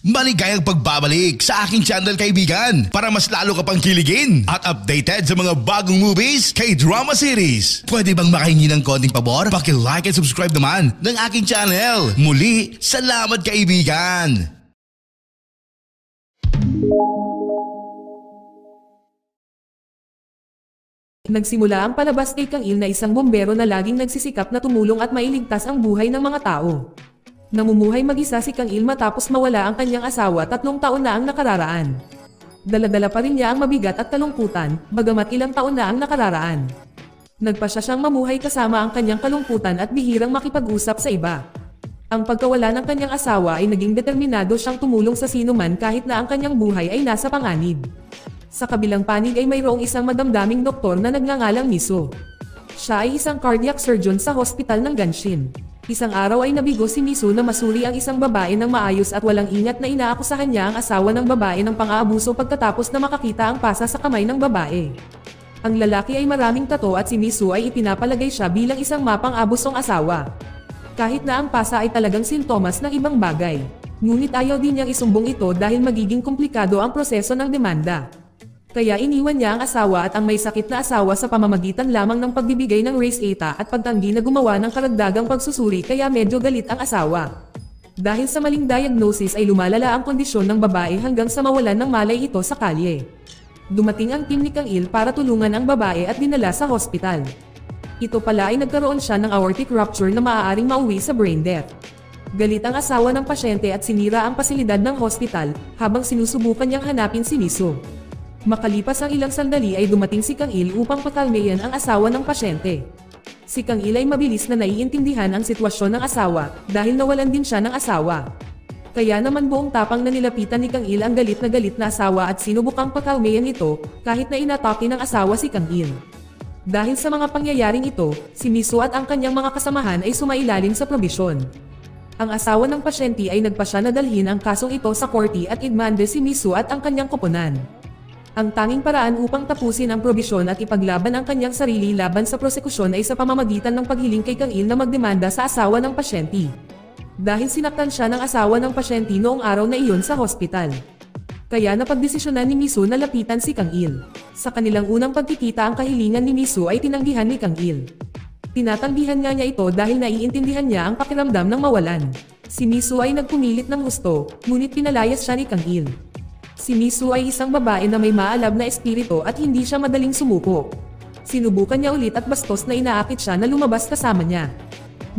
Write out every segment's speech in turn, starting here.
Maligayang pagbabalik sa aking channel kaibigan para mas lalo ka pang kiligin at updated sa mga bagong movies, K-drama series. Pwede bang makahingi ng konting pabor? Paki-like and subscribe naman ng aking channel. Muli, salamat kaibigan! Nagsimula ang palabas kay Kang Il na isang bombero na laging nagsisikap na tumulong at mailigtas ang buhay ng mga tao. Namumuhay mag-isa si Kang Il matapos mawala ang kanyang asawa 3 taon na ang nakararaan. Dala-dala pa rin niya ang mabigat at kalungkutan, bagamat ilang taon na ang nakararaan. Nagpasya siyang mamuhay kasama ang kanyang kalungkutan at bihirang makipag-usap sa iba. Ang pagkawala ng kanyang asawa ay naging determinado siyang tumulong sa sinuman kahit na ang kanyang buhay ay nasa panganib. Sa kabilang panig ay mayroong isang madamdaming doktor na nagngangalang Miso. Siya ay isang cardiac surgeon sa hospital ng Ganshin. Isang araw ay nabigo si Miso na masuri ang isang babae ng maayos at walang ingat na inaakusahan niya ang asawa ng babae ng pang-aabuso pagkatapos na makakita ang pasa sa kamay ng babae. Ang lalaki ay maraming tato at si Miso ay ipinapalagay siya bilang isang mapang-abusong asawa. Kahit na ang pasa ay talagang sintomas ng ibang bagay. Ngunit ayaw din niyang isumbong ito dahil magiging komplikado ang proseso ng demanda. Kaya iniwan niya ang asawa at ang may sakit na asawa sa pamamagitan lamang ng pagbibigay ng race eta at pagtanggi na gumawa ng karagdagang pagsusuri kaya medyo galit ang asawa. Dahil sa maling diagnosis ay lumalala ang kondisyon ng babae hanggang sa mawalan ng malay ito sa kalye. Dumating ang team ni Kang Il para tulungan ang babae at dinala sa hospital. Ito pala ay nagkaroon siya ng aortic rupture na maaaring mauwi sa brain death. Galit ang asawa ng pasyente at sinira ang pasilidad ng hospital habang sinusubukan niyang hanapin si Miso. Makalipas ang ilang sandali ay dumating si Kang Il upang pakalmayan ang asawa ng pasyente. Si Kang Il ay mabilis na naiintindihan ang sitwasyon ng asawa dahil nawalan din siya ng asawa. Kaya naman buong tapang na nilapitan ni Kang Il ang galit na asawa at sinubukang pakalmayan ito kahit na inatake ng asawa si Kang Il. Dahil sa mga pangyayaring ito, si Miso at ang kanyang mga kasamahan ay sumailalim sa probisyon. Ang asawa ng pasyente ay nagpasya na dalhin ang kasong ito sa korte at idmande si Miso at ang kanyang koponan. Ang tanging paraan upang tapusin ang probisyon at ipaglaban ang kanyang sarili laban sa prosekusyon ay sa pamamagitan ng paghiling kay Kang Il na magdemanda sa asawa ng pasyente. Dahil sinaktan siya ng asawa ng pasyente noong araw na iyon sa hospital. Kaya napagdesisyonan ni Miso na lapitan si Kang Il. Sa kanilang unang pagkikita ang kahilingan ni Miso ay tinanggihan ni Kang Il. Tinatanggihan nga niya ito dahil naiintindihan niya ang pakiramdam ng mawalan. Si Miso ay nagpumilit ng husto, ngunit pinalayas siya ni Kang Il. Si Miso ay isang babae na may maalab na espiritu at hindi siya madaling sumuko. Sinubukan niya ulit at bastos na inaakit siya na lumabas kasama niya.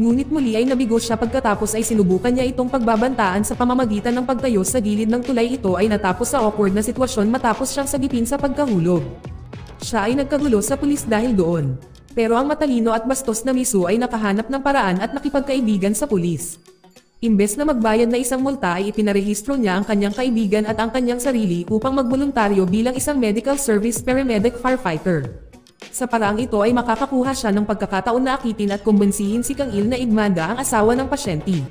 Ngunit muli ay nabigo siya pagkatapos ay sinubukan niya itong pagbabantaan sa pamamagitan ng pagtayo sa gilid ng tulay. Ito ay natapos sa awkward na sitwasyon matapos siyang sagipin sa pagkahulog. Siya ay nagkagulo sa pulis dahil doon. Pero ang matalino at bastos na Miso ay nakahanap ng paraan at nakipagkaibigan sa pulis. Imbes na magbayad na isang multa ay ipinarehistro niya ang kanyang kaibigan at ang kanyang sarili upang magboluntaryo bilang isang medical service paramedic firefighter. Sa paraang ito ay makakakuha siya ng pagkakataon na akitin at kumbensihin si Kang Il na idmanda ang asawa ng pasyente.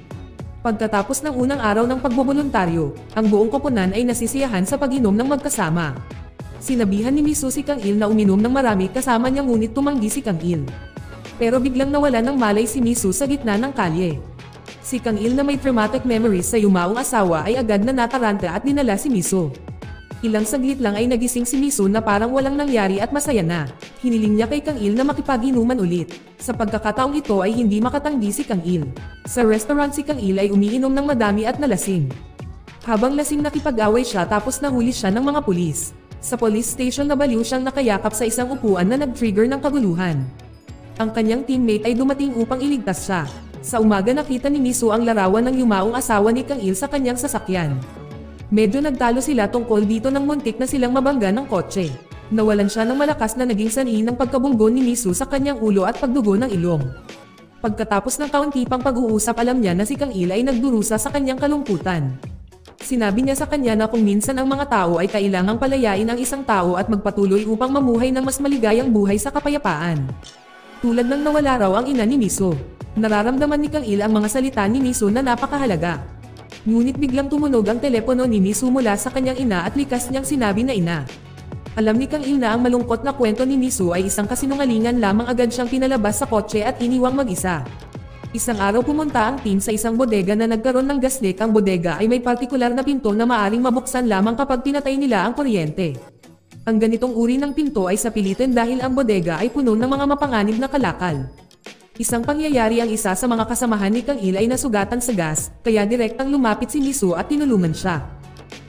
Pagkatapos ng unang araw ng pagboboluntaryo, ang buong koponan ay nasisiyahan sa pag-inom ng magkasama. Sinabihan ni Miso si Kang Il na uminom ng marami kasama niya ngunit tumanggi si Kang Il. Pero biglang nawala ng malay si Miso sa gitna ng kalye. Si Kang Il na may traumatic memories sa yumaong asawa ay agad na nataranta at dinala si Miso. Ilang saglit lang ay nagising si Miso na parang walang nangyari at masaya na. Hiniling niya kay Kang Il na makipag-inuman ulit. Sa pagkakataong ito ay hindi makatanggi si Kang Il. Sa restaurant si Kang Il ay umiinom ng madami at nalasing. Habang lasing nakipag-away siya tapos nahuli siya ng mga pulis. Sa police station nabaliw siyang nakayakap sa isang upuan na nag-trigger ng kaguluhan. Ang kanyang teammate ay dumating upang iligtas siya. Sa umaga nakita ni Miso ang larawan ng yumaong asawa ni Kang Il sa kanyang sasakyan. Medyo nagtalo sila tungkol dito nang muntik na silang mabangga ng kotse. Nawalan siya ng malakas na naging sanhi ng pagkabunggo ni Miso sa kanyang ulo at pagdugo ng ilong. Pagkatapos ng kaunti pang pag-uusap alam niya na si Kang Il ay nagdurusa sa kanyang kalungkutan. Sinabi niya sa kanya na kung minsan ang mga tao ay kailangang palayain ang isang tao at magpatuloy upang mamuhay ng mas maligayang buhay sa kapayapaan. Tulad ng nawala raw ang ina ni Miso. Nararamdaman ni Kang Il ang mga salita ni Miso na napakahalaga. Ngunit biglang tumunog ang telepono ni Miso mula sa kanyang ina at likas niyang sinabi na ina. Alam ni Kang Il na ang malungkot na kwento ni Miso ay isang kasinungalingan lamang agad siyang pinalabas sa kotse at iniwang mag-isa. Isang araw pumunta ang team sa isang bodega na nagkaroon ng gas leak. Ang bodega ay may partikular na pinto na maaring mabuksan lamang kapag pinatay nila ang kuryente. Ang ganitong uri ng pinto ay sapilitan dahil ang bodega ay puno ng mga mapanganib na kalakal. Isang pangyayari ang isa sa mga kasamahan ni Kang Il ay nasugatan sa gas, kaya direktang lumapit si Miso at tinulungan siya.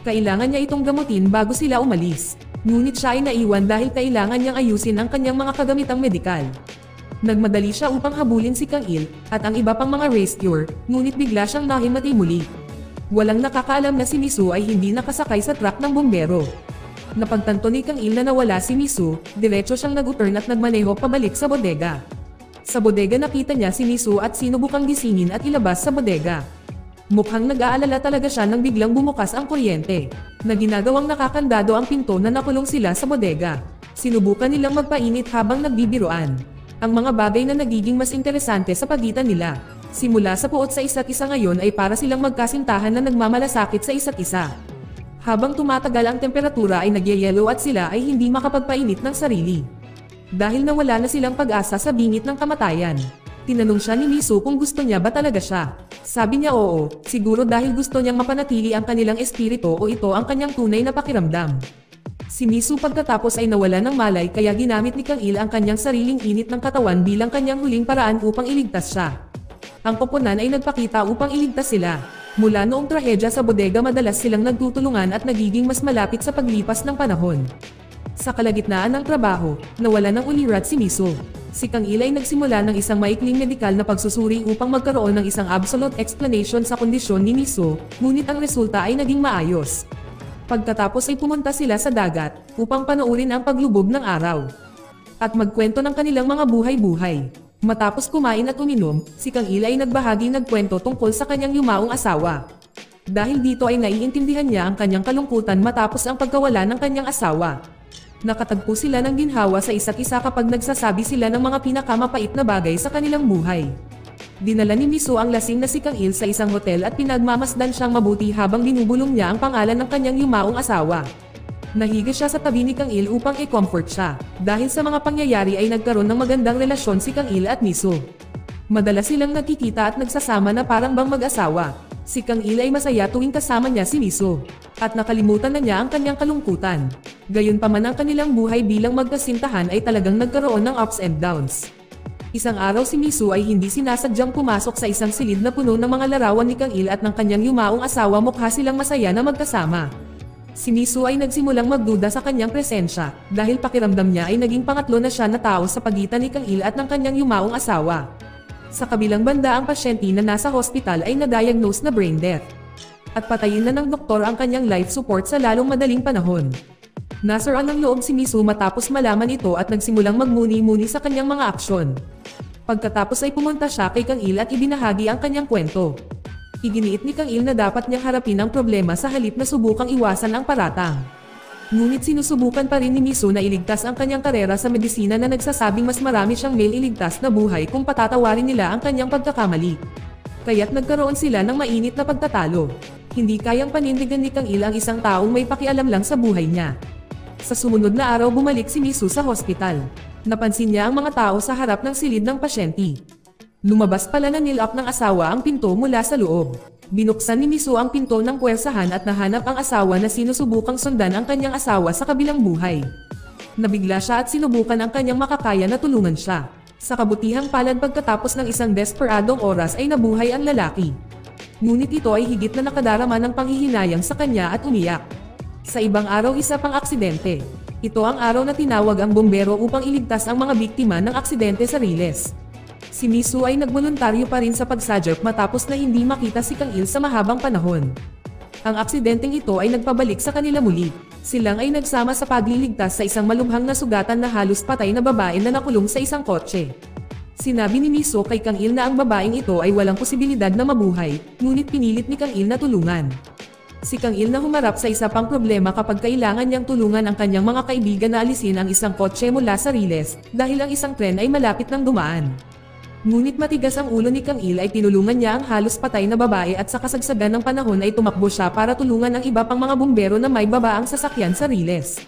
Kailangan niya itong gamutin bago sila umalis. Ngunit siya ay naiwan dahil kailangan niyang ayusin ang kanyang mga kagamitang medikal. Nagmadali siya upang habulin si Kang Il at ang iba pang mga rescuer, ngunit bigla siyang nahimatay muli. Walang nakakaalam na si Miso ay hindi nakasakay sa truck ng bumbero. Napagtanto ni Kang Il na nawala si Miso, diretso siyang nag-u-turn at nagmaneho pabalik sa bodega. Sa bodega nakita niya si Miso at sinubukang gisingin at ilabas sa bodega. Mukhang nag-aalala talaga siya nang biglang bumukas ang kuryente, na ginagawang nakakandado ang pinto na nakulong sila sa bodega. Sinubukan nilang magpainit habang nagbibiroan. Ang mga bagay na nagiging mas interesante sa pagitan nila. Simula sa puot sa isa't isa ngayon ay para silang magkasintahan na nagmamalasakit sa isa't isa. Habang tumatagal ang temperatura ay nagyayelo at sila ay hindi makapagpainit ng sarili. Dahil nawala na silang pag-asa sa bingit ng kamatayan. Tinanong siya ni Miso kung gusto niya ba talaga siya. Sabi niya oo, siguro dahil gusto niyang mapanatili ang kanilang espiritu o ito ang kanyang tunay na pakiramdam. Si Miso pagkatapos ay nawala ng malay kaya ginamit ni Kang Il ang kanyang sariling init ng katawan bilang kanyang huling paraan upang iligtas siya. Ang koponan ay nagpakita upang iligtas sila. Mula noong trahedya sa bodega madalas silang nagtutulungan at nagiging mas malapit sa paglipas ng panahon. Sa kalagitnaan ng trabaho, nawala ng ulirat si Miso. Si Kang Il ay nagsimula ng isang maikling medikal na pagsusuri upang magkaroon ng isang absolute explanation sa kondisyon ni Miso, ngunit ang resulta ay naging maayos. Pagkatapos ay pumunta sila sa dagat, upang panoorin ang paglubog ng araw. At magkwento ng kanilang mga buhay-buhay. Matapos kumain at uminom, si Kang Il ay nagkwento tungkol sa kanyang yumaong asawa. Dahil dito ay naiintindihan niya ang kanyang kalungkutan matapos ang pagkawala ng kanyang asawa. Nakatagpo sila ng ginhawa sa isa't isa kapag nagsasabi sila ng mga pinakamapait na bagay sa kanilang buhay. Dinala ni Miso ang lasing na si Kang Il sa isang hotel at pinagmamasdan siyang mabuti habang binubulong niya ang pangalan ng kanyang yumaong asawa. Nahiga siya sa tabi ni Kang Il upang i-comfort siya. Dahil sa mga pangyayari ay nagkaroon ng magandang relasyon si Kang Il at Miso. Madalas silang nagkikita at nagsasama na parang bang mag-asawa. Si Kang Il ay masaya tuwing kasama niya si Miso. At nakalimutan na niya ang kanyang kalungkutan. Gayunpaman ang kanilang buhay bilang magkasintahan ay talagang nagkaroon ng ups and downs. Isang araw si Miso ay hindi sinasadyang pumasok sa isang silid na puno ng mga larawan ni Kang Il at ng kanyang yumaong asawa. Mukha silang masaya na magkasama. Si Miso ay nagsimulang magduda sa kanyang presensya dahil pakiramdam niya ay naging pangatlo na siya na tao sa pagitan ni Kang Il at ng kanyang yumaong asawa. Sa kabilang banda ang pasyente na nasa hospital ay na-diagnose na brain death. At patayin na ng doktor ang kanyang life support sa lalong madaling panahon. Nasaraan ng loob si Miso matapos malaman ito at nagsimulang magmuni-muni sa kanyang mga aksyon. Pagkatapos ay pumunta siya kay Kang Il at ibinahagi ang kanyang kwento. Iginiit ni Kang Il na dapat niyang harapin ang problema sa halip na subukang iwasan ang paratang. Ngunit sinusubukan pa rin ni Miso na iligtas ang kanyang karera sa medisina na nagsasabing mas marami siyang maililigtas na buhay kung patatawarin nila ang kanyang pagkakamali. Kaya't nagkaroon sila ng mainit na pagtatalo. Hindi kayang panindigan ni Kang Il ang isang taong may pakialam lang sa buhay niya. Sa sumunod na araw bumalik si Miso sa hospital. Napansin niya ang mga tao sa harap ng silid ng pasyente. Lumabas pala na nilak ng asawa ang pinto mula sa loob. Binuksan ni Miso ang pinto ng puwersahan at nahanap ang asawa na sinusubukang sundan ang kanyang asawa sa kabilang buhay. Nabigla siya at sinubukan ang kanyang makakaya na tulungan siya. Sa kabutihang palad pagkatapos ng isang desperadong oras ay nabuhay ang lalaki. Ngunit ito ay higit na nakadarama ng panghihinayang sa kanya at umiyak. Sa ibang araw isa pang aksidente. Ito ang araw na tinawag ang bumbero upang iligtas ang mga biktima ng aksidente sa Riles. Si Miso ay nagboluntaryo pa rin sa pagsadyap matapos na hindi makita si Kang Il sa mahabang panahon. Ang aksidenteng ito ay nagpabalik sa kanila muli. Silang ay nagsama sa pagliligtas sa isang malubhang na sugatan na halos patay na babae na nakulong sa isang kotse. Sinabi ni Miso kay Kang Il na ang babaeng ito ay walang posibilidad na mabuhay, ngunit pinilit ni Kang Il na tulungan. Si Kang Il na humarap sa isa pang problema kapag kailangan niyang tulungan ang kanyang mga kaibigan na alisin ang isang kotse mula sa Riles dahil ang isang tren ay malapit ng dumaan. Ngunit matigas ang ulo ni Kang Il ay tinulungan niya ang halos patay na babae at sa kasagsagan ng panahon ay tumakbo siya para tulungan ang iba pang mga bumbero na may babaang sasakyan sa Riles.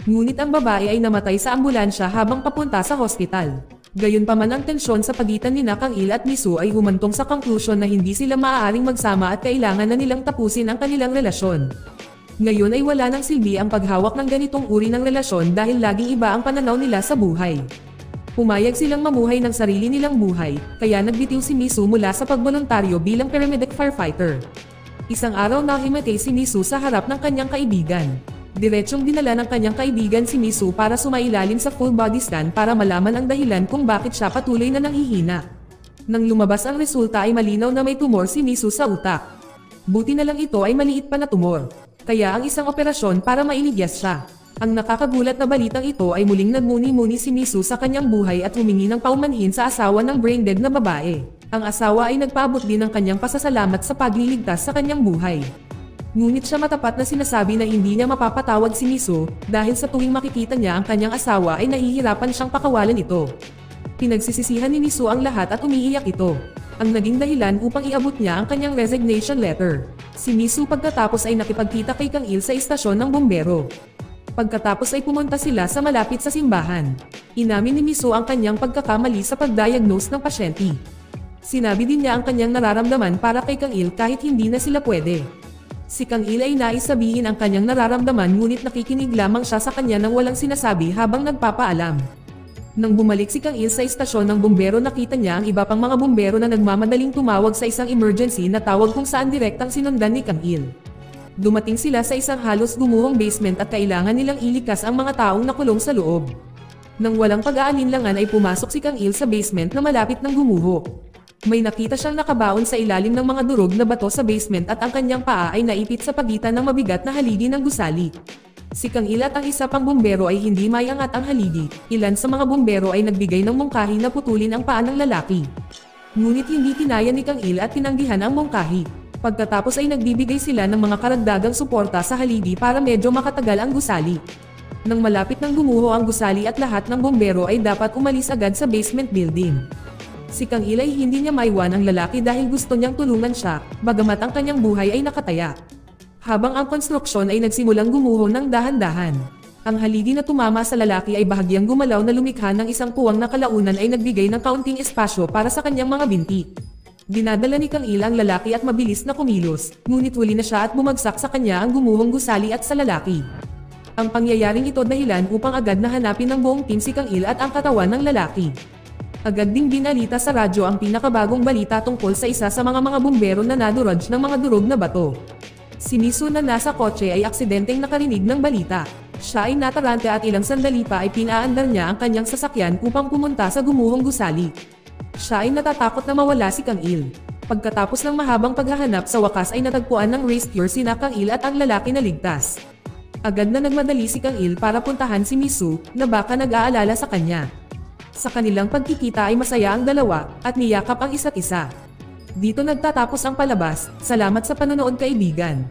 Ngunit ang babae ay namatay sa ambulansya habang papunta sa hospital. Gayunpaman ang tensyon sa pagitan ni Kang Il at Misu ay humantong sa konklusyon na hindi sila maaaring magsama at kailangan na nilang tapusin ang kanilang relasyon. Ngayon ay wala nang silbi ang paghawak ng ganitong uri ng relasyon dahil laging iba ang pananaw nila sa buhay. Pumayag silang mamuhay ng sarili nilang buhay, kaya nagbitiw si Misu mula sa pagboluntaryo bilang paramedic firefighter. Isang araw na himatay si Misu sa harap ng kanyang kaibigan. Diretsyong dinala ng kanyang kaibigan si Misu para sumailalim sa full body scan para malaman ang dahilan kung bakit siya patuloy na nanghihina. Nang lumabas ang resulta ay malinaw na may tumor si Misu sa utak. Buti na lang ito ay maliit pa na tumor. Kaya ang isang operasyon para mailigyas siya. Ang nakakagulat na balitang ito ay muling nagmuni-muni si Misu sa kanyang buhay at humingi ng paumanhin sa asawa ng brain dead na babae. Ang asawa ay nagpaabot din ng kanyang pasasalamat sa pagliligtas sa kanyang buhay. Ngunit siya matapat na sinasabi na hindi niya mapapatawad si Misu dahil sa tuwing makikita niya ang kanyang asawa ay nahihirapan siyang pakawalan ito. Pinagsisisihan ni Misu ang lahat at umiiyak ito. Ang naging dahilan upang iabot niya ang kanyang resignation letter. Si Misu pagkatapos ay nakipagkita kay Kang Il sa istasyon ng bumbero. Pagkatapos ay pumunta sila sa malapit sa simbahan. Inamin ni Misu ang kanyang pagkakamali sa pagdiagnose ng pasyente. Sinabi din niya ang kanyang nararamdaman para kay Kang Il kahit hindi na sila pwede. Si Kang Il ay nais sabihin ang kanyang nararamdaman ngunit nakikinig lamang siya sa kanya nang walang sinasabi habang nagpapaalam. Nang bumalik si Kang Il sa istasyon ng bumbero nakita niya ang iba pang mga bumbero na nagmamadaling tumawag sa isang emergency na tawag kung saan direktang sinundan ni Kang Il. Dumating sila sa isang halos gumuhong basement at kailangan nilang ilikas ang mga taong nakulong sa loob. Nang walang pag-aalinlangan ay pumasok si Kang Il sa basement na malapit ng gumuho. May nakita siyang nakabaon sa ilalim ng mga durog na bato sa basement at ang kanyang paa ay naipit sa pagitan ng mabigat na haligi ng gusali. Si Kang Il at ang isa pang bumbero ay hindi maiangat ang haligi. Ilan sa mga bumbero ay nagbigay ng mungkahi na putulin ang paa ng lalaki. Ngunit hindi kinaya ni Kang Il at tinanggihan ang mungkahi. Pagkatapos ay nagbibigay sila ng mga karagdagang suporta sa haligi para medyo makatagal ang gusali. Nang malapit ng gumuho ang gusali at lahat ng bumbero ay dapat umalis agad sa basement building. Si Kang Il ay hindi niya maiwan ang lalaki dahil gusto niyang tulungan siya, bagamat ang kanyang buhay ay nakataya. Habang ang konstruksyon ay nagsimulang gumuho ng dahan-dahan. Ang haligi na tumama sa lalaki ay bahagyang gumalaw na lumikha ng isang puwang na kalaunan ay nagbigay ng kaunting espasyo para sa kanyang mga binti. Dinadala ni Kang Il ang lalaki at mabilis na kumilos, ngunit huli na siya at bumagsak sa kanya ang gumuhong gusali at sa lalaki. Ang pangyayaring ito dahilan upang agad na hanapin ng buong team si Kang Il at ang katawan ng lalaki. Agad ding binalita sa radyo ang pinakabagong balita tungkol sa isa sa mga bumbero na nadurog ng mga durog na bato. Si Misu na nasa kotse ay aksidenteng nakarinig ng balita. Siya ay natarante at ilang sandali pa ay pinaandar niya ang kanyang sasakyan upang pumunta sa gumuhong gusali. Siya ay natatakot na mawala si Kang Il. Pagkatapos ng mahabang paghahanap sa wakas ay natagpuan ng rescuer sina Kang Il at ang lalaki na ligtas. Agad na nagmadali si Kang Il para puntahan si Misu na baka nag-aalala sa kanya. Sa kanilang pagkikita ay masaya ang dalawa at niyakap ang isa't isa. Dito nagtatapos ang palabas. Salamat sa panonood kaibigan.